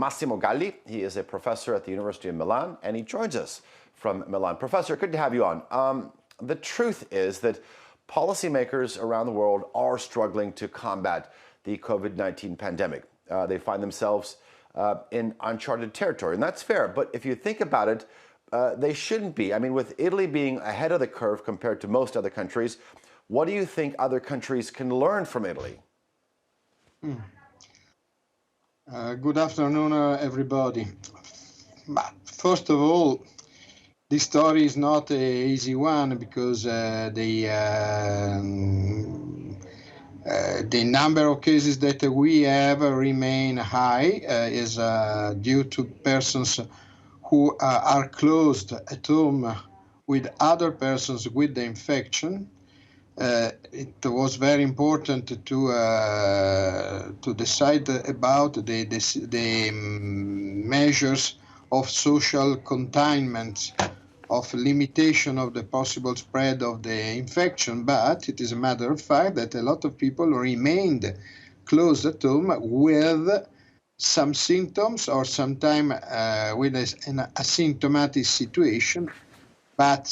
Massimo Galli. He is a professor at the University of Milan, and he joins us from Milan. Professor, good to have you on. The truth is that policymakers around the world are struggling to combat the COVID-19 pandemic. They find themselves in uncharted territory, and that's fair. But if you think about it, they shouldn't be. I mean, with Italy being ahead of the curve compared to most other countries, what do you think other countries can learn from Italy? Good afternoon, everybody. But first of all, this story is not an easy one because the number of cases that we have remain high is due to persons who are closed at home with other persons with the infection. It was very important to decide about the measures of social containment, of limitation of the possible spread of the infection, but it is a matter of fact that a lot of people remained closed at home with some symptoms or sometimes with an asymptomatic situation. But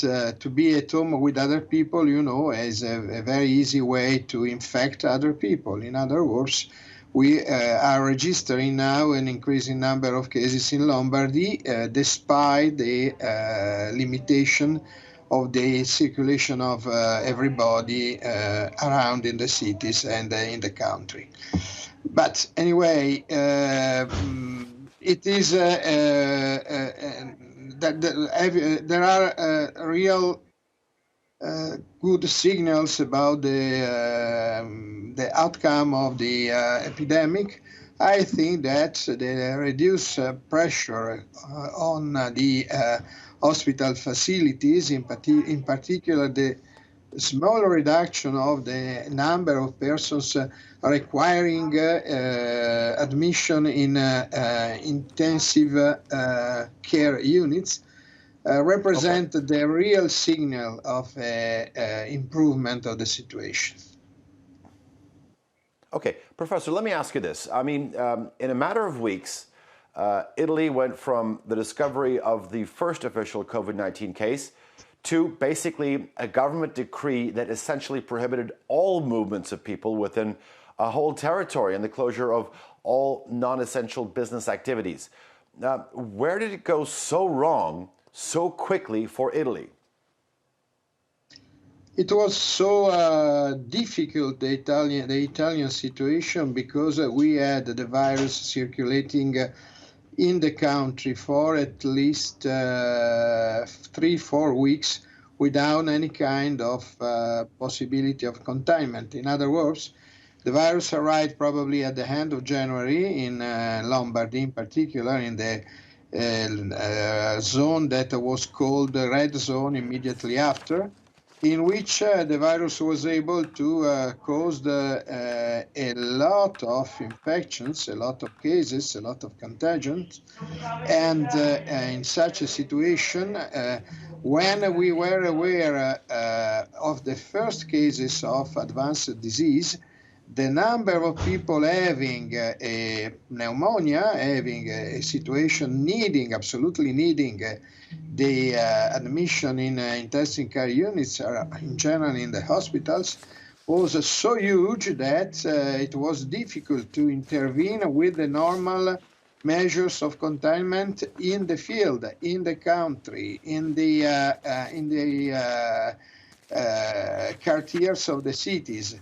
to be at home with other people, you know, is a very easy way to infect other people. In other words, we are registering now an increasing number of cases in Lombardy, despite the limitation of the circulation of everybody around in the cities and in the country. But anyway, it is there are real good signals about the outcome of the epidemic. I think that the reduced pressure on the hospital facilities, in particular the small reduction of the number of persons requiring admission in intensive care units, represent the real signal of improvement of the situation. Okay, Professor, let me ask you this. I mean, in a matter of weeks, Italy went from the discovery of the first official COVID-19 case to basically a government decree that essentially prohibited all movements of people within a whole territory and the closure of all non-essential business activities. Where did it go so wrong so quickly for Italy? It was so difficult, the Italian situation, because we had the virus circulating in the country for at least 3-4 weeks without any kind of possibility of containment. In other words, the virus arrived probably at the end of January in Lombardy, in particular in the zone that was called the red zone immediately after, in which the virus was able to cause a lot of infections, a lot of cases, a lot of contagions. And in such a situation, when we were aware of the first cases of advanced disease, the number of people having a pneumonia, having a situation absolutely needing the admission in intensive care units, in general in the hospitals, was so huge that it was difficult to intervene with the normal measures of containment in the field, in the country, in the quartiers of the cities.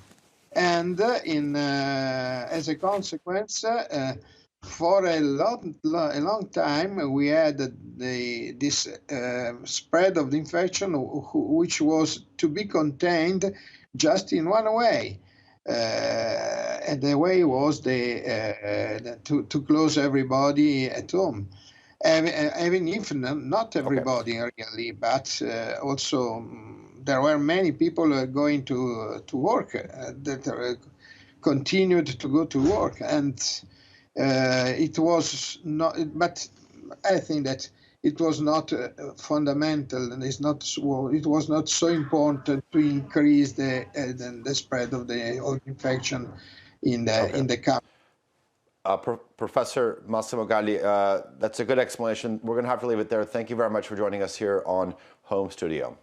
And as a consequence, for a long time, we had this spread of the infection, which was to be contained just in one way. And the way was to close everybody at home. Even if not everybody really, but also there were many people going to work that continued to go to work, and it was not. But I think that it was not fundamental, and it was not so important to increase the spread of the infection in the country. Professor Massimo Galli, that's a good explanation. We're going to have to leave it there. Thank you very much for joining us here on Home Studio.